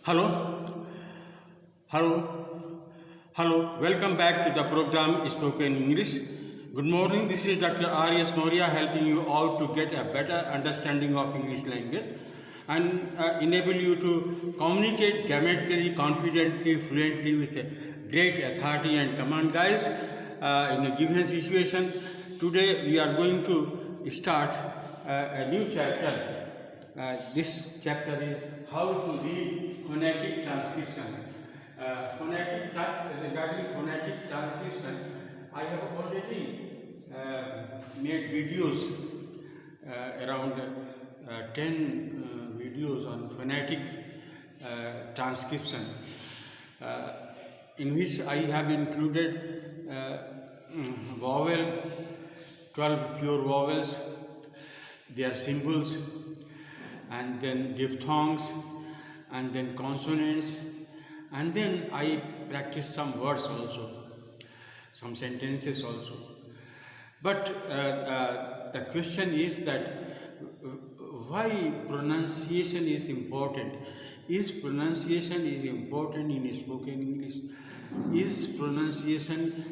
Hello, hello, hello. Welcome back to the program Spoken English. Good morning. This is Dr. R.S. Moria helping you out to get a better understanding of English language and enable you to communicate grammatically, confidently, fluently with a great authority and command. Guys, in a given situation, today we are going to start a new chapter. This chapter is how to read phonetic transcription. Regarding phonetic transcription, I have already made videos, around 10 videos on phonetic transcription, in which I have included vowel, 12 pure vowels, their symbols, and then diphthongs, and then consonants, and then I practice some words also, some sentences also. But the question is that why pronunciation is important? Is pronunciation is important in spoken English? Is pronunciation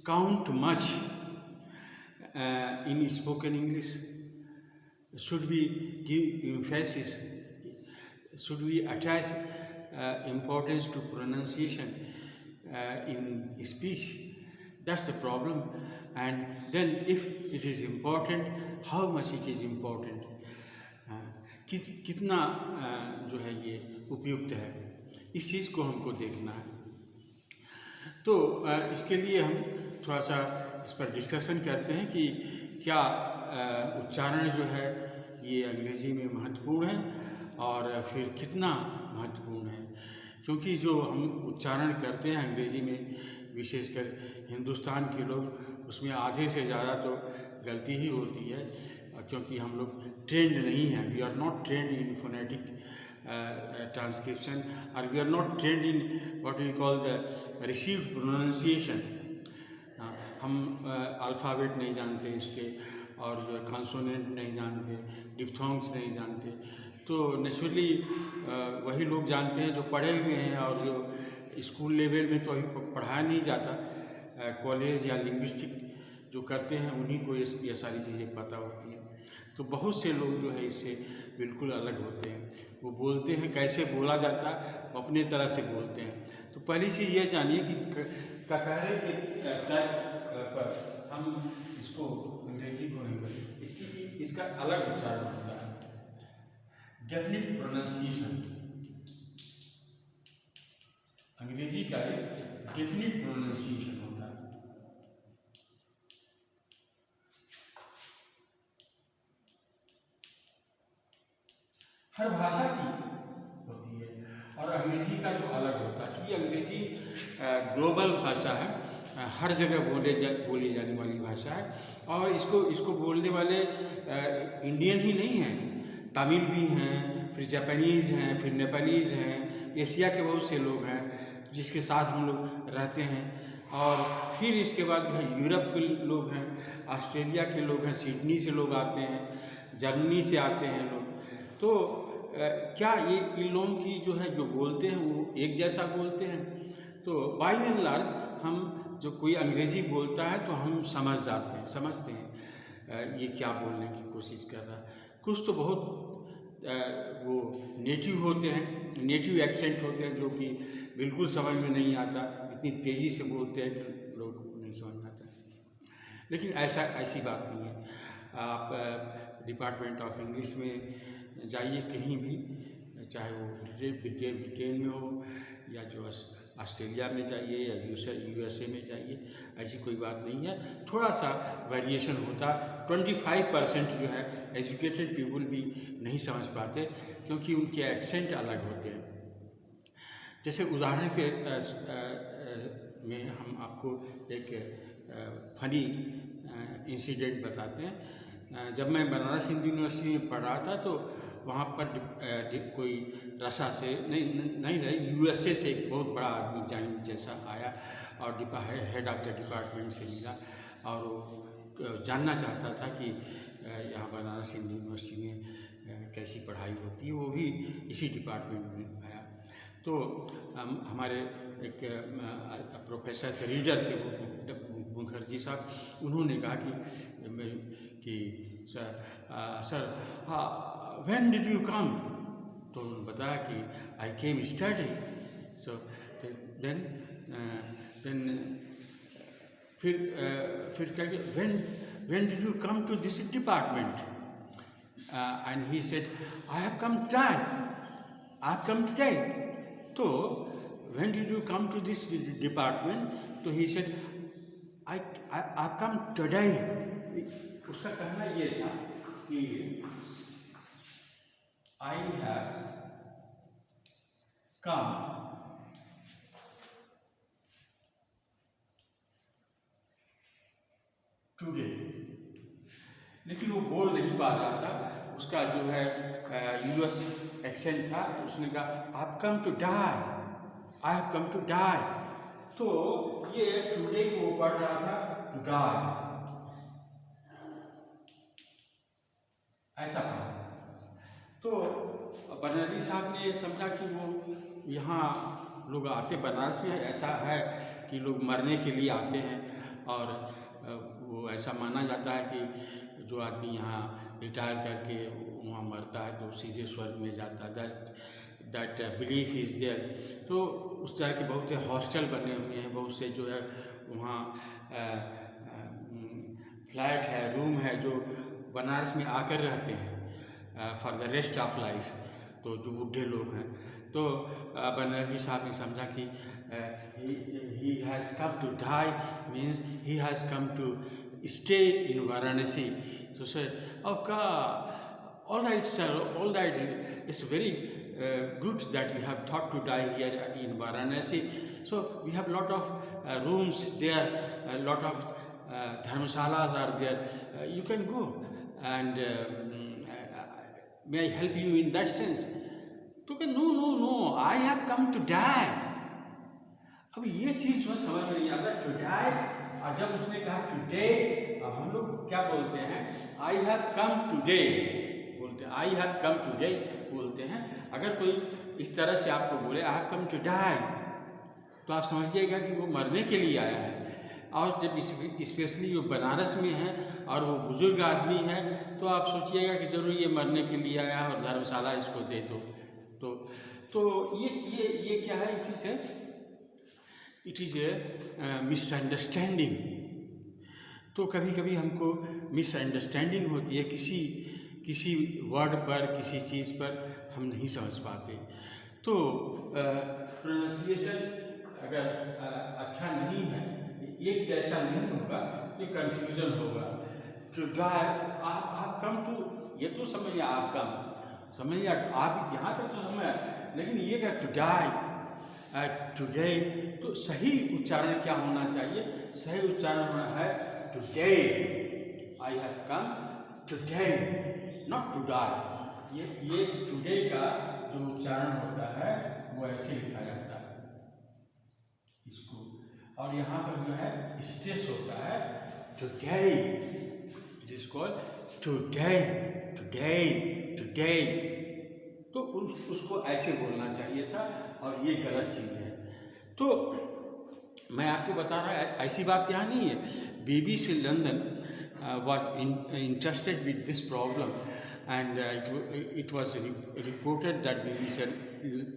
count much in spoken English? Should we give emphasis? Should we attach importance to pronunciation in speech? That's the problem. And then if it is important, how much it is important? कितना जो है ये उपयुक्त है, इस चीज़ को हमको देखना है। तो इसके लिए हम थोड़ा सा इस पर डिस्कशन करते हैं कि क्या उच्चारण जो है ये अंग्रेज़ी में महत्वपूर्ण है और फिर कितना महत्वपूर्ण है, क्योंकि जो हम उच्चारण करते हैं अंग्रेज़ी में, विशेषकर हिंदुस्तान के लोग, उसमें आधे से ज़्यादा तो गलती ही होती है, क्योंकि हम लोग ट्रेंड नहीं हैं. We are not trained in phonetic transcription और we are not trained in what we call the received pronunciation. हम अल्फ़ाबेट नहीं जानते इसके, और जो कॉन्सोनेंट नहीं जानते, डिप्थोंग्स नहीं जानते. तो नेचुरली वही लोग जानते हैं जो पढ़े हुए हैं, और जो स्कूल लेवल में तो अभी पढ़ाया नहीं जाता, कॉलेज या लिंग्विस्टिक जो करते हैं उन्हीं को ये सारी चीज़ें पता होती हैं. तो बहुत से लोग जो है इससे बिल्कुल अलग होते हैं. वो बोलते हैं कैसे बोला जाता है, वो अपने तरह से बोलते हैं. तो पहली चीज़ ये जानिए कि ककारे के पर हम इसको अंग्रेजी को नहीं बोलते, इसका अलग उच्चारण होता है, डेफिनिट प्रोनाउंसिएशन. अंग्रेजी का एक डेफिनिट प्रोनाउंसिएशन होता है. हर भाषा की होती है और अंग्रेजी का तो अलग होता है, क्योंकि अंग्रेजी ग्लोबल भाषा है, हर जगह बोली जाने वाली भाषा है. और इसको बोलने वाले इंडियन ही नहीं हैं, तमिल भी हैं, फिर जापानीज़ हैं, फिर नेपालीज़ हैं, एशिया के बहुत से लोग हैं जिसके साथ हम लोग रहते हैं. और फिर इसके बाद जो है यूरोप के लोग हैं, ऑस्ट्रेलिया के लोग हैं, सिडनी से लोग आते हैं, जर्मनी से आते हैं लोग. तो क्या ये इन लोगों की जो है जो बोलते हैं वो एक जैसा बोलते हैं? तो बाय एंड लार्ज हम जो कोई अंग्रेज़ी बोलता है तो हम समझते हैं ये क्या बोलने की कोशिश कर रहा है. कुछ तो बहुत वो नेटिव होते हैं, नेटिव एक्सेंट होते हैं, जो कि बिल्कुल समझ में नहीं आता, इतनी तेज़ी से बोलते हैं कि लोगों को नहीं समझ में आता. लेकिन ऐसी बात नहीं है. आप डिपार्टमेंट ऑफ इंग्लिश में जाइए कहीं भी, चाहे वो ब्रिटेन में हो या जो ऑस्ट्रेलिया में जाइए या यूएसए में जाइए, ऐसी कोई बात नहीं है. थोड़ा सा वेरिएशन होता. 25% जो है एजुकेटेड पीपल भी नहीं समझ पाते, क्योंकि उनके एक्सेंट अलग होते हैं. जैसे उदाहरण के में हम आपको एक फनी इंसिडेंट बताते हैं. जब मैं बनारस हिंदू यूनिवर्सिटी में पढ़ रहा था तो वहाँ पर कोई रसा से नहीं रहे, यूएसए से एक बहुत बड़ा आदमी जाइन जैसा आया और हेड ऑफ द डिपार्टमेंट से मिला, और वो जानना चाहता था कि यहाँ बनारस हिंदू यूनिवर्सिटी में कैसी पढ़ाई होती है. वो भी इसी डिपार्टमेंट में आया. तो हमारे एक प्रोफेसर थे, रीडर थे वो मुखर्जी साहब, उन्होंने कहा कि सर व्हेन डिड यू कम? तो उन्होंने बताया कि आई केम स्टडी। सो देन फिर कहा कि when did you come to this department? And he said I have come today, I have come today. तो when did you come to this department? तो he said I come today. उसका कहना ये था कि I have come today, लेकिन वो बोल नहीं पा रहा था, उसका जो है यूएस एक्सेंट था, उसने कहा I've come to die, I have come to die। तो ये टुडे को पढ़ रहा था टू डाई, ऐसा पढ़ा। तो बनर्जी साहब ने समझा कि वो यहाँ लोग आते, बनारस में ऐसा है कि लोग मरने के लिए आते हैं, और वो ऐसा माना जाता है कि जो आदमी यहाँ रिटायर करके वहाँ मरता है तो सीधे स्वर्ग में जाता है, दैट बिलीफ इज़ देयर। तो उस तरह के बहुत से हॉस्टल बने हुए हैं, बहुत से जो है वहाँ फ्लैट है, रूम है, जो बनारस में आकर रहते हैं for the rest of life. तो जो बूढ़े लोग हैं, तो बनर्जी साहब ने समझा कि he has come to die means he has come to stay in Varanasi. So said, okay, all right sir, all right, it's very good that you have thought to die here in Varanasi. So we have lot of rooms there, a lot of dharmasalas are there, you can go and may I help you in that sense? तो कह no, I have come to die। अब ये चीज़ जो समझ में नहीं आता, to die, और जब उसने कहा टुडे, अब हम लोग क्या बोलते हैं, आई हैव कम टुडे बोलते हैं, आई हैव कम टुडे बोलते हैं। अगर कोई इस तरह से आपको बोले I have come to die, तो आप समझिएगा कि वो मरने के लिए आया है। और जब स्पेशली वो बनारस में है और वो बुजुर्ग आदमी है, तो आप सोचिएगा कि जरूर ये मरने के लिए आया है और धर्मशाला इसको दे दो। तो ये क्या है, इट इज़ ए मिसअंडरस्टैंडिंग। तो कभी कभी हमको मिसअंडरस्टैंडिंग होती है, किसी वर्ड पर, किसी चीज़ पर हम नहीं समझ पाते। तो प्रोनाउंसिएशन अगर अच्छा नहीं है, एक जैसा नहीं होगा, तो कन्फ्यूज़न होगा। टू डाई, आप कम टू, ये तो समझिए आप कम समझिए, आप यहाँ तक तो समझ, लेकिन ये क्या टू डाई टुडे, तो सही उच्चारण क्या होना चाहिए? सही उच्चारण होना है today, I have come today, not to die. ये टुडे का जो उच्चारण होता है वो ऐसे लिखा जाता है इसको, और यहाँ पर जो है स्ट्रेस होता है today, it is called today, today, today. तो उसको ऐसे बोलना चाहिए था, और ये गलत चीज़ है। तो मैं आपको बता रहा, ऐसी बात यहाँ नहीं है। BBC London was interested with this problem, and it was reported that BBC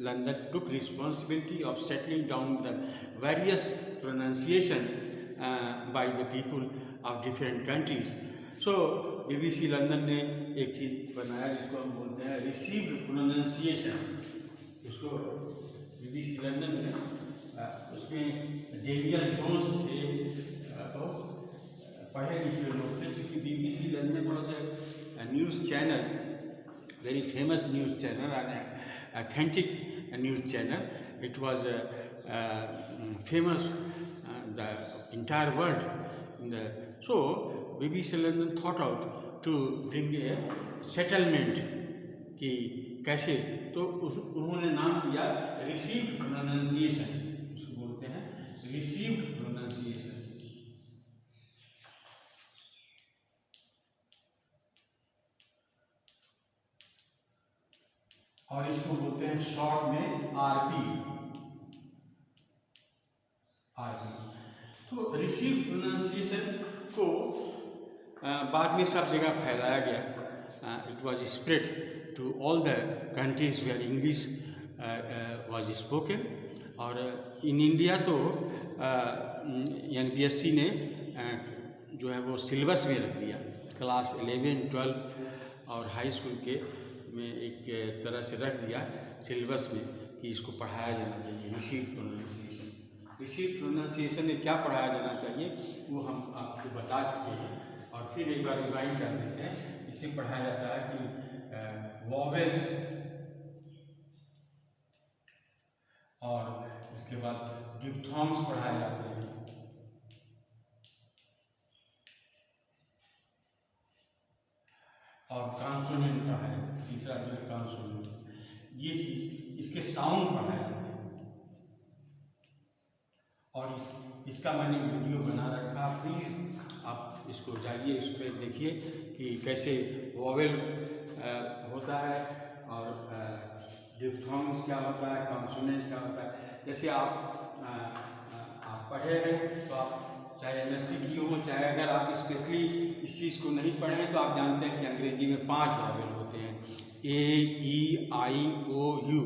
London took responsibility of settling down the various pronunciation by the people of different countries. So BBC London ने एक चीज़ बनाया जिसको हम बोलते हैं received pronunciation. उसको BBC London ने, उसमें डेनियल जोन्स थे, पढ़े लिखे लोग थे, क्योंकि BBC London was a news channel, very famous news channel and authentic news channel. It was famous the entire world in the, so BBC London thought out to bring a settlement कि कैसे, तो उन्होंने नाम दिया received pronunciation, उसको बोलते हैं received pronunciation. और इसको बोलते हैं शॉर्ट में RP, रिसीव प्रोनाउंसिएशन को बाद में सब जगह फैलाया गया। It was spread to all the countries where English was spoken. और इन इंडिया तो NBSC ने जो है वो सिलेबस में रख दिया, क्लास 11, 12 और हाई स्कूल के में एक तरह से रख दिया सिलेबस में कि इसको पढ़ाया जाना चाहिए, रिसीव प्रोनाउंसिएशन। रिसीव प्रोनाउंसिएशन में क्या पढ़ाया जाना चाहिए वो हम आपको बता चुके हैं, और फिर एक बार रिवाइंड कर देते हैं। इसमें पढ़ाया जाता है कि वॉवेल्स, और इसके बाद डिप्थॉन्ग्स पढ़ाए जाते हैं, और कॉन्सोनेंट का है तीसरा जो है कॉन्सोनेंट, ये चीज इसके साउंड पढ़ाए जाते हैं। और इसका मैंने वीडियो बना रखा, प्लीज़ आप इसको जाइए, इस पर देखिए कि कैसे वोवेल होता है और डिप्थॉन्ग्स क्या होता है, कॉन्सोनेंट्स क्या होता है। जैसे आप पढ़े हैं तो आप चाहे MSc की हो, चाहे अगर आप स्पेशली इस चीज़ को नहीं पढ़े हैं तो आप जानते हैं कि अंग्रेजी में 5 वोवेल होते हैं, A, E, I, O, U।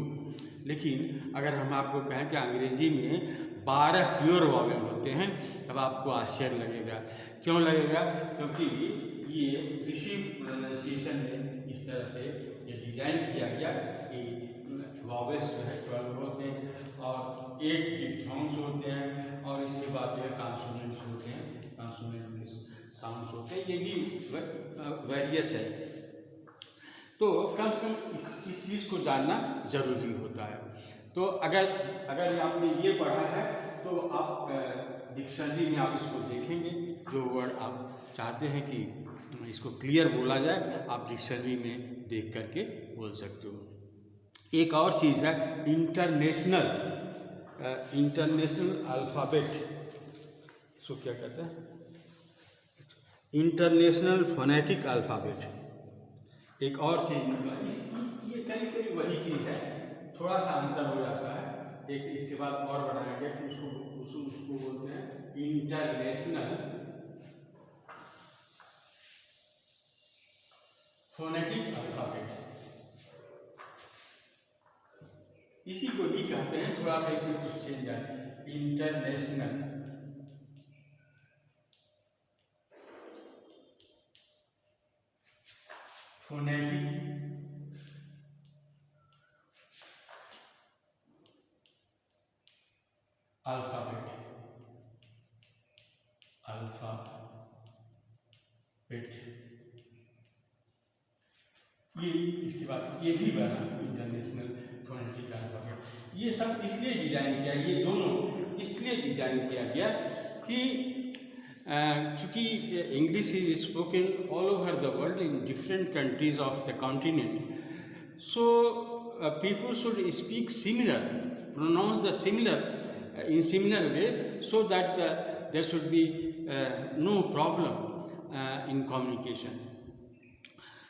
लेकिन अगर हम आपको कहें कि अंग्रेजी में 12 प्योर वोवेल होते हैं, तब आपको आश्चर्य लगेगा। क्यों लगेगा? क्योंकि ये रिसीव प्रोनाउंसिएशन में इस तरह से ये डिज़ाइन किया गया कि वोवेल्स जो है 12 होते हैं और 8 डिप्थॉन्ग्स होते हैं, और इसके बाद जो है कॉन्सोनेंट्स होते हैं, कॉन्सोनेंट के साउंड्स होते हैं। ये भी वेरियस है। तो कम से कम इस चीज़ को जानना जरूरी होता है। तो अगर आपने ये पढ़ा है तो आप डिक्शनरी में आप इसको देखेंगे, जो वर्ड आप चाहते हैं कि इसको क्लियर बोला जाए, आप डिक्शनरी में देख करके बोल सकते हो। एक और चीज़ है इंटरनेशनल अल्फ़ाबेट, इसको क्या कहते हैं, इंटरनेशनल फोनेटिक अल्फ़ाबेट। एक और चीज़ निकला, ये करीब वही चीज़ है, थोड़ा सा अंतर हो जाता है। एक इसके बाद और बनाएंगे कि उसको बोलते हैं इंटरनेशनल फोनेटिक अल्फ़ाबेट। इसी को ही कहते हैं, थोड़ा सा इसमें कुछ चेंज है, इंटरनेशनल फोनेटिक अल्फ़ाबेट। ये इसके बाद ये भी बना इंटरनेशनल फोनेटिक अल्फ़ाबेट। ये सब इसलिए डिज़ाइन किया, ये दोनों इसलिए डिज़ाइन किया गया कि चूँकि English is spoken all over the world in different countries of the continent, so people should speak similar, pronounce the similar in similar way, so that there should be no problem in communication.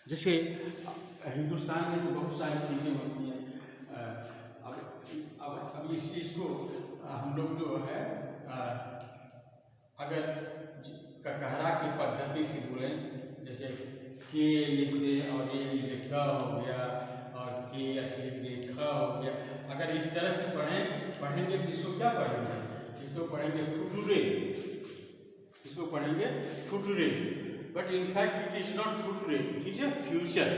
जैसे हिंदुस्तान में तो बहुत सारी चीज़ें होती हैं। अब इस चीज़ को हम लोग जो है अगर ककहरा की पद्धति से बोलें, जैसे के लिख दे और ये लिख दे क हो गया, और के लिख दे ख हो गया। अगर इस तरह से पढ़ेंगे तो इसको क्या पढ़ेंगे? इसको पढ़ेंगे फुटुरे, इसको पढ़ेंगे future, but in fact it is not future, it is a future.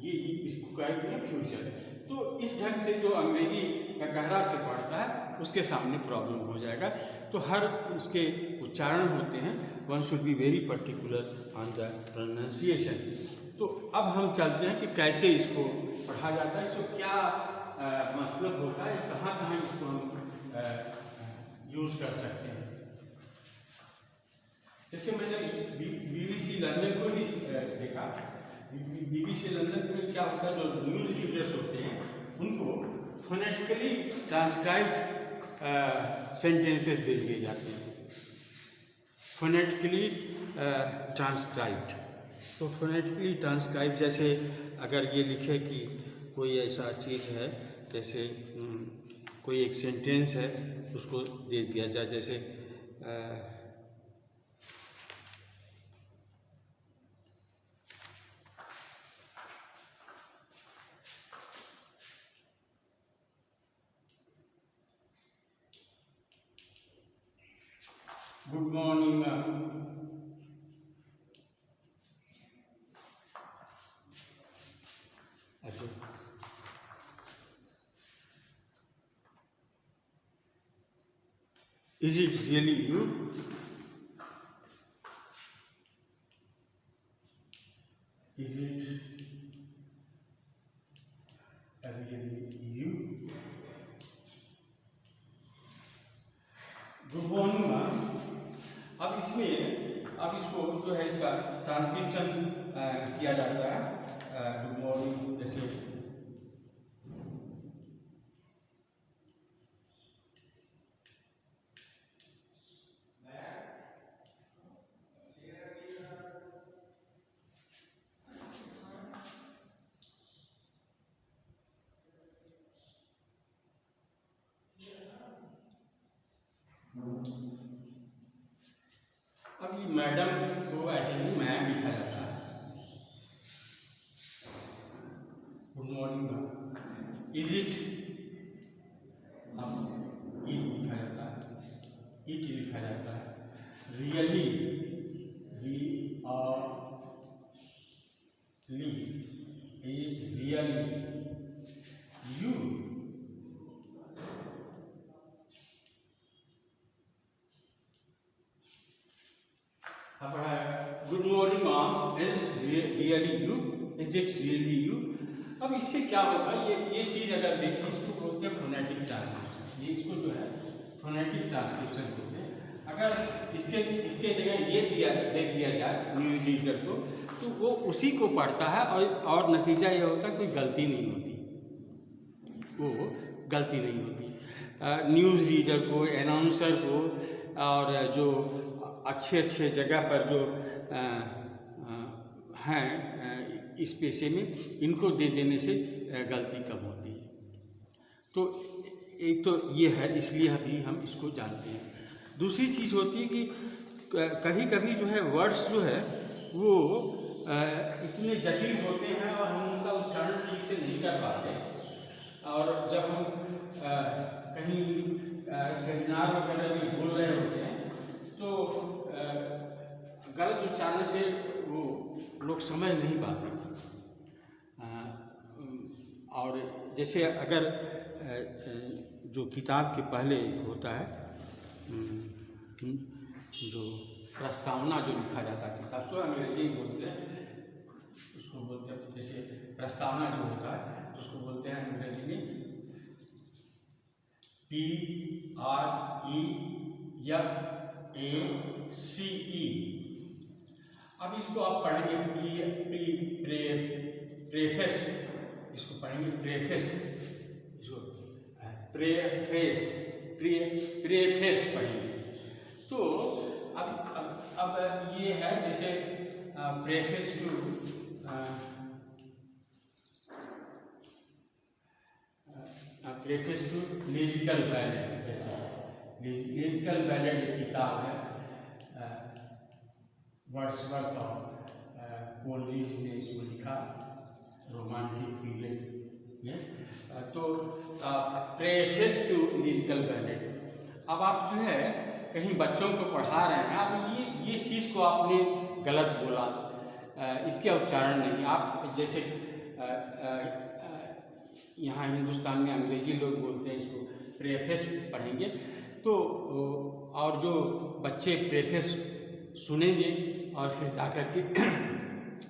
ये इसको कहेंगे फ्यूचर। तो इस ढंग से जो अंग्रेजी ककहरा से पढ़ता है उसके सामने प्रॉब्लम हो जाएगा। तो हर इसके उच्चारण होते हैं, one should be very particular on the pronunciation. तो अब हम चलते हैं कि कैसे इसको पढ़ा जाता है, इसको क्या मतलब होता है, कहाँ कहाँ इसको हम यूज़ कर सकते हैं। जैसे मैंने BBC लंदन को ही देखा। BBC लंदन में क्या होता है, जो न्यूज़ रीडर्स होते हैं उनको फोनेटिकली ट्रांसक्राइब्ड सेंटेंसेस दे दिए जाते हैं, फोनेटिकली ट्रांसक्राइब्ड। तो फोनेटिकली ट्रांसक्राइब, जैसे अगर ये लिखे कि कोई ऐसा चीज़ है, जैसे कोई एक सेंटेंस है उसको दे दिया जाए, जैसे गुड मॉर्निंग मैम। ऐसे is it really you? Is it really you? Good morning ma'am. अब इसको जो है इसका ट्रांसक्रिप्शन किया जाता है। गुड मॉर्निंग जैसे अब ये मैडम को ऐसे ही मैम लिखा जाता है। Good morning ma'am. Is it, अब इज लिखा जाता है, इट लिखा जाता है। Really, really, is really you? अब good morning ma'am, is really you? Is it really you? अब इससे क्या होता है, ये चीज़ अगर देखिए, इसको बोलते हैं फोनेटिक ट्रांसक्रिप्शन। ये इसको जो है फोनेटिक ट्रांसक्रिप्शन बोलते हैं। अगर इसके जगह ये दे दिया जाए न्यूज़ रीडर को, तो वो उसी को पढ़ता है और नतीजा ये होता है कोई गलती नहीं होती, वो गलती नहीं होती। न्यूज़ रीडर को, अनाउंसर को, और जो अच्छे जगह पर जो हैं इस पेशे में, इनको दे देने से गलती कम होती है। तो एक तो ये है, इसलिए अभी हम इसको जानते हैं। दूसरी चीज़ होती है कि कभी कभी जो है वर्ड्स जो है वो इतने जटिल होते हैं और हम उनका उच्चारण ठीक से नहीं कर पाते। और जब हम कहीं सेमिनार वगैरह में बोल रहे होते हैं तो गलत उच्चारण से वो लोग समझ नहीं पाते। और जैसे अगर जो किताब के पहले होता है, जो प्रस्तावना जो लिखा जाता है किताब, सो अंग्रेजी बोलते हैं उसको, बोलते हैं जैसे प्रस्तावना जो होता है तो उसको बोलते हैं अंग्रेजी में PREFACE। अब इसको आप पढ़ेंगे प्रेफेस, इसको पढ़ेंगे प्रेफेस, इसको प्रेफेस पढ़ेंगे। तो अब ये है जैसे preface to preface to lyrical ballad. जैसे लिरिकल बैलेट किताब है, वर्ड्सवर्थ ऑफ कोलरिज ने इसको लिखा, रोमांटिक पीरियड में। तो प्रेफेस टू लिरिकल बैलेट। अब आप जो है कहीं बच्चों को पढ़ा रहे हैं, अब ये चीज़ को आपने गलत बोला, इसके उच्चारण नहीं। आप जैसे यहाँ हिंदुस्तान में अंग्रेजी लोग बोलते हैं इसको प्रेफेस पढ़ेंगे, तो और जो बच्चे प्रेफेस सुनेंगे और फिर जाकर के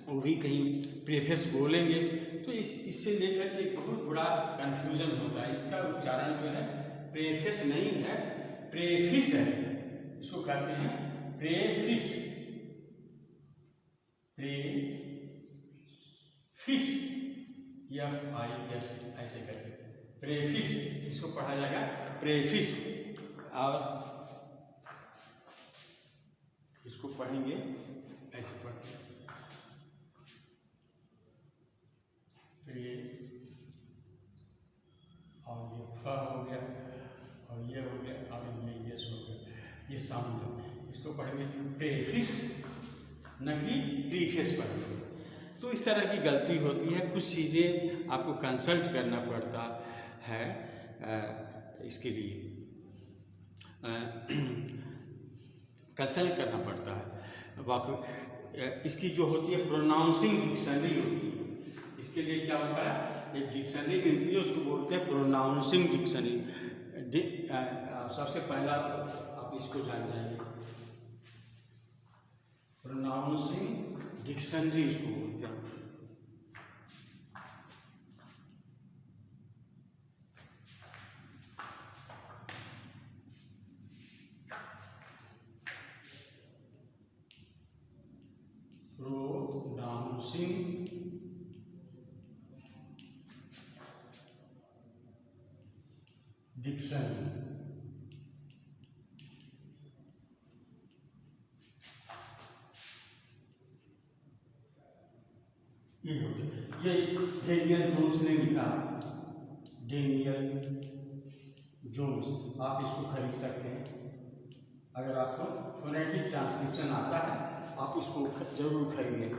वो भी कहीं प्रेफेस बोलेंगे, तो इससे लेकर के बहुत बड़ा कन्फ्यूज़न होता है। इसका उच्चारण जो है प्रेफेस नहीं है, प्रेफिस है। इसको कहते हैं प्रेफिस, प्रेफिस, FIS ऐसे करके प्रेफिस, इसको पढ़ा जाएगा प्रेफिस। और इसको पढ़ेंगे ऐसे पढ़ते हैं प्रे, और ये फ हो गया और ये हो गया और ये यस हो गया। ये साउंड, इसको पढ़ेंगे प्रेफिस, न कि प्रीफेस पढ़ेंगे। तो इस तरह की गलती होती है, कुछ चीज़ें आपको कंसल्ट करना पड़ता है इसके लिए कंसल्ट करना पड़ता है। वाकई इसकी जो होती है प्रोनाउंसिंग डिक्शनरी होती है, इसके लिए क्या होता है, एक डिक्शनरी मिलती है, उसको बोलते हैं प्रोनाउंसिंग डिक्शनरी। सबसे पहला आप इसको जान जाइए, प्रोनाउंसिंग डिक्शनरी इसको बोलते हैं। प्रोनाउंसिंग डिक्शनरी, ये डेनियल जोन्स ने लिखा, डेनियल जोन्स, आप इसको खरीद सकते हैं। अगर आपको फोनेटिक ट्रांसक्रिप्शन आता है आप इसको जरूर खरीदें,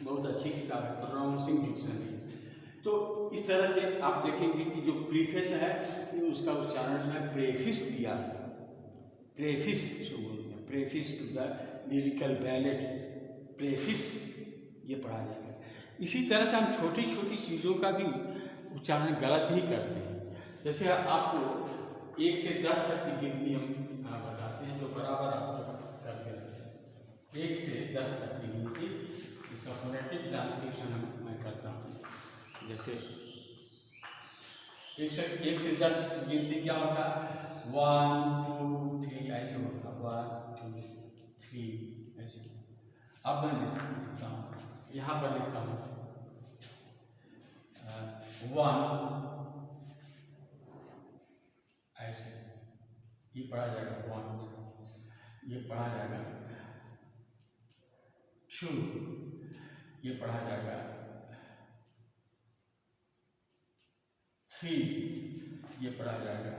बहुत अच्छी किताब है प्रोनाउंसिंग डिक्शनरी। तो इस तरह से आप देखेंगे कि जो प्रीफेस है उसका उच्चारण जो है प्रेफिस दिया, प्रेफिस इसको बोलते हैं, प्रेफिस टू द लिरिकल बैलेट, प्रेफिस ये पढ़ा जाएगा। इसी तरह से हम छोटी छोटी चीज़ों का भी उच्चारण गलत ही करते हैं। जैसे आपको 1 से 10 तक की गिनती हम बताते हैं, जो बराबर आप करते रहते हैं। 1 से 10 तक की गिनती, इसका फोनेटिक ट्रांसक्रिप्शन मैं करता हूँ। जैसे 1 से 10 की गिनती क्या होता है, 1 2 3 ऐसे होता है, 1 2 3 ऐसे। अब मैं लिखता हूँ, यहाँ पर लिखता हूँ 1 ऐसे, ये पढ़ा जाएगा 1, ये पढ़ा जाएगा 2, ये पढ़ा जाएगा 3, ये पढ़ा जाएगा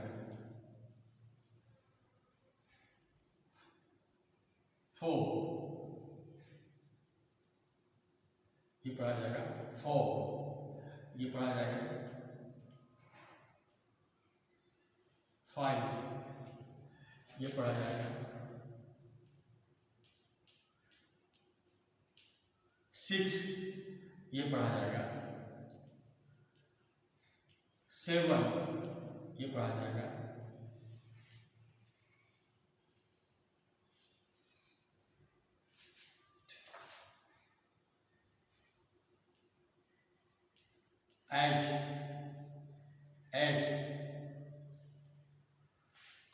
4, ये पढ़ा जाएगा 4, ये पढ़ा जाएगा 5, ये पढ़ा जाएगा 6, ये पढ़ा जाएगा 7, ये पढ़ा जाएगा 8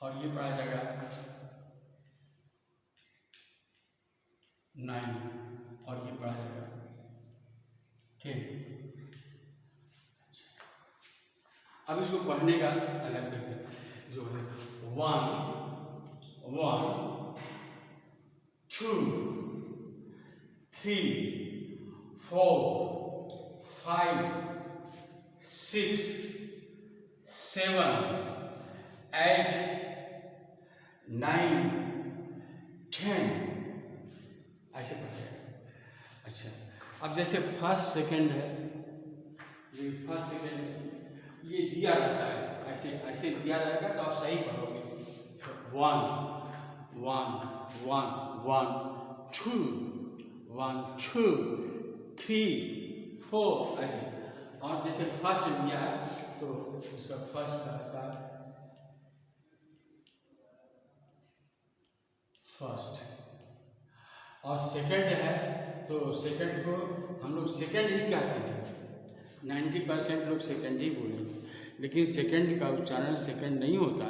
और ये पढ़ा जाएगा 9 और ये पढ़ा जाएगा 10। अब इसको पढ़ने का अलग करके जो है 1 1 2 3 4 5 6 7 8 9 10 ऐसे पढ़ेगा। अच्छा, अब जैसे फर्स्ट सेकंड है, ये फर्स्ट सेकंड है, ये दिया रहता है ऐसे ऐसे दिया रहेगा तो आप सही पढ़ोगे। 1 1 1 1 2 1 2 3 4 ऐसे। और जैसे फर्स्ट दिया है तो उसका फर्स्ट का आता है फर्स्ट, और सेकंड है तो सेकंड को हम लोग सेकंड ही कहते हैं, 90% लोग सेकंड ही बोलेंगे, लेकिन सेकंड का उच्चारण सेकंड नहीं होता,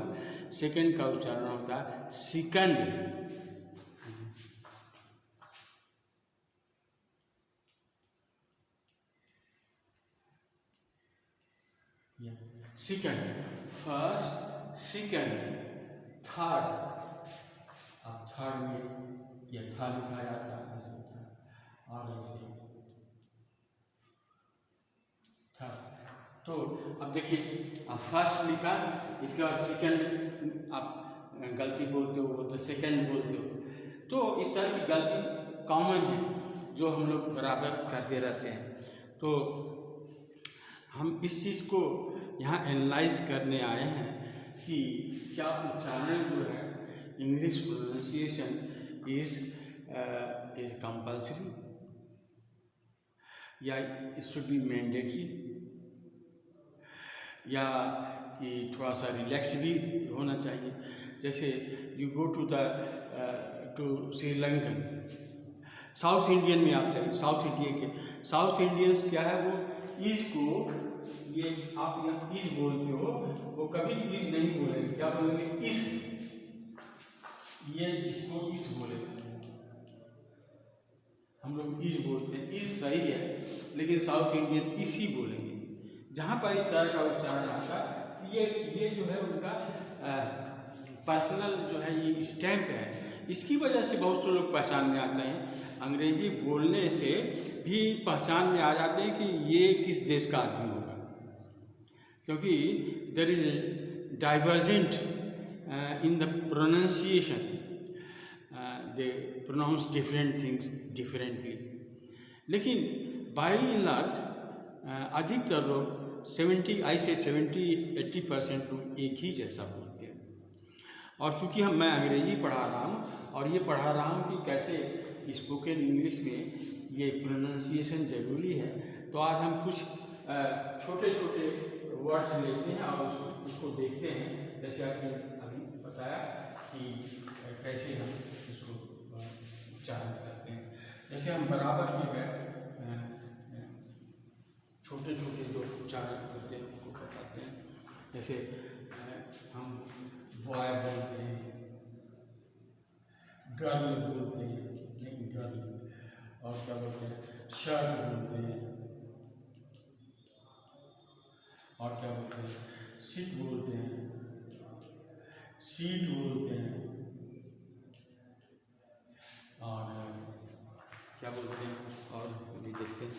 सेकंड का उच्चारण होता है second. Second, first, second, third. अब थर्ड में यह था लिखा जाता है ऐसे था और ऐसे था। तो अब देखिए, अब फर्स्ट लिखा, इसके बाद सेकंड आप गलती बोलते हो तो सेकंड बोलते हो। तो इस तरह की गलती कॉमन है जो हम लोग बराबर करते रहते हैं। तो हम इस चीज़ को यहाँ एनालाइज करने आए हैं कि क्या उच्चारण जो है इंग्लिश प्रोनाउंसिएशन इज कंपल्सरी या इट शुड बी मैंडेटरी, या कि थोड़ा सा रिलैक्स भी होना चाहिए। जैसे you go to Sri Lankan, south Indian में आप चले, साउथ इंडियंस क्या है, वो ईज को, ये आप यहाँ ईज बोलते हो, वो कभी ईज नहीं बोलेंगे, क्या बोलेंगे, इस, ये इसको इस बोलेंगे। हम लोग ईज बोलते हैं, ईज सही है, लेकिन साउथ इंडियन इस ही बोलेंगे। जहाँ पर इस तरह का उच्चारण आता है, ये जो है उनका पर्सनल जो है ये स्टैम्प है। इसकी वजह से बहुत से लोग पहचान में आते हैं, अंग्रेजी बोलने से भी पहचान में आ जाते हैं कि ये किस देश का आदमी होगा, क्योंकि there is divergent in the pronunciation, they pronounce different things differently. लेकिन बाई एंड लार्ज अधिकतर लोग 70-80% लोग एक ही जैसा बोलते हैं। और चूँकि मैं अंग्रेजी पढ़ा रहा हूँ और ये पढ़ा रहा हूँ कि कैसे स्पोकन इंग्लिश में ये प्रोनाउंसिएशन ज़रूरी है, तो आज हम कुछ छोटे छोटे वर्ड्स लेते हैं और उसको देखते हैं। जैसे आपने अभी बताया कि कैसे हम इसको उच्चारण करते हैं। जैसे हम बराबर जो है छोटे छोटे जो उच्चारण होते हैं उनको बताते हैं। जैसे हम बॉय बोलते हैं, गर्ल बोलते हैं, नहीं गर्ल, और क्या बोलते हैं, शर्ट बोलते हैं, और क्या बोलते हैं, सीट बोलते हैं, सीट बोलते हैं, और क्या बोलते हैं, और भी देखते हैं।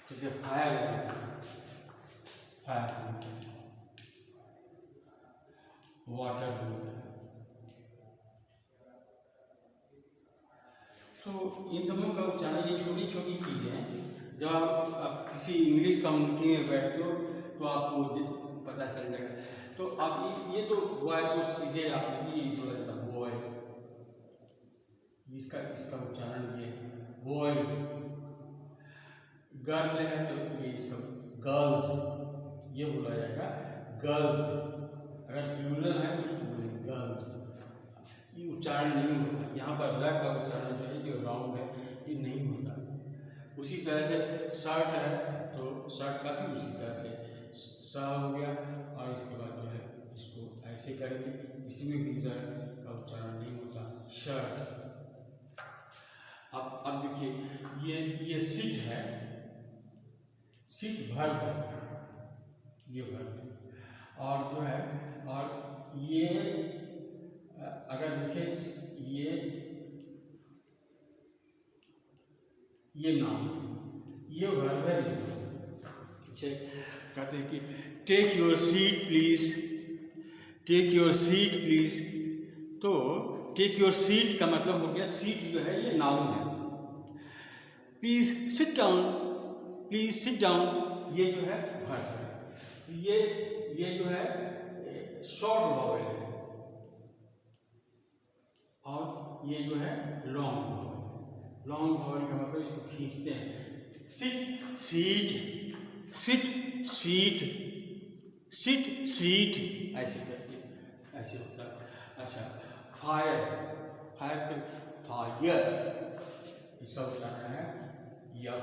जैसे फायर बोलते हैं, फायर बोलते हैं, वाटर बोलते हैं। तो इन सबों का उच्चारण, ये छोटी छोटी चीज़ें हैं। जब आप किसी इंग्लिश कम्युनिटी में बैठते हो तो आपको पता चल जाएगा। तो आप ये तो बॉय को सीधे आपने भी बोला जाता बॉय, इसका उच्चारण ये बॉय। गर्ल है तो ये इसका गर्ल्स, ये बोला जाएगा गर्ल्स। अगर प्लूरल है तो उसको बोलेंगे गर्ल्स। ये उच्चारण नहीं होता यहाँ पर, ल का उच्चारण जो है जो राउंड है ये नहीं होता। उसी तरह से शर्ट है तो शर्ट का भी उसी तरह से स हो गया, और इसके बाद जो है इसको ऐसे करेंगे, इसमें भी ल का उच्चारण नहीं होता, शर्ट। अब देखिए ये सीट है, सीट वर्ब है, ये वर्ब है। और जो है, और ये अगर देखें ये नाम, ये वर्ब है। कहते हैं कि take your seat please, take your seat please. तो टेक योर सीट का मतलब हो गया, सीट जो है ये नाउन है। Please sit down, please sit down, ये जो है वर्ब है। ये जो है शॉर्ट वॉवेल है, और ये जो है लॉन्ग वॉवेल। लॉन्ग वॉवेल का मतलब इसको खींचते हैं, sit seat, sit seat, sit seat, ऐसे करके ऐसे होता है। अच्छा, फायर, फायर पे फायर, इसका उच्चारण है या।